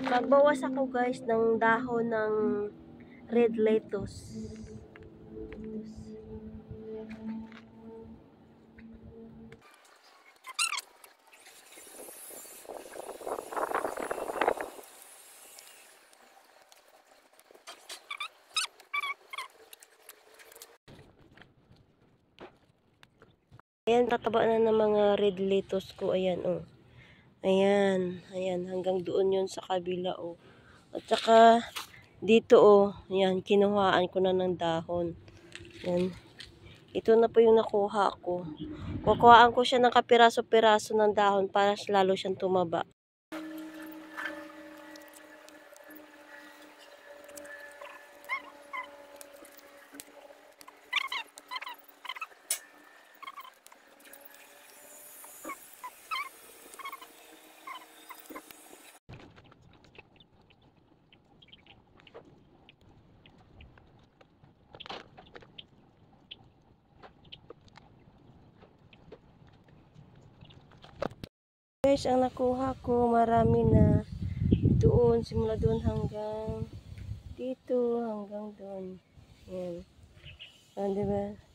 Magbawas ako guys ng dahon ng red lettuce. Ayan, tataba na ng mga red lettuce ko. Ayan, oh. Ayan, ayan, hanggang doon yun sa kabila, oh. At saka, dito, oh, ayan, kinuhaan ko na ng dahon. Ayan. Ito na po yung nakuha ko. Kukuhaan ko siya ng kapiraso-piraso ng dahon para lalo siyang tumaba. Guys, ang nakuha ko, marami na. Doon, simula doon hanggang dito, hanggang doon. Ayan. Diba?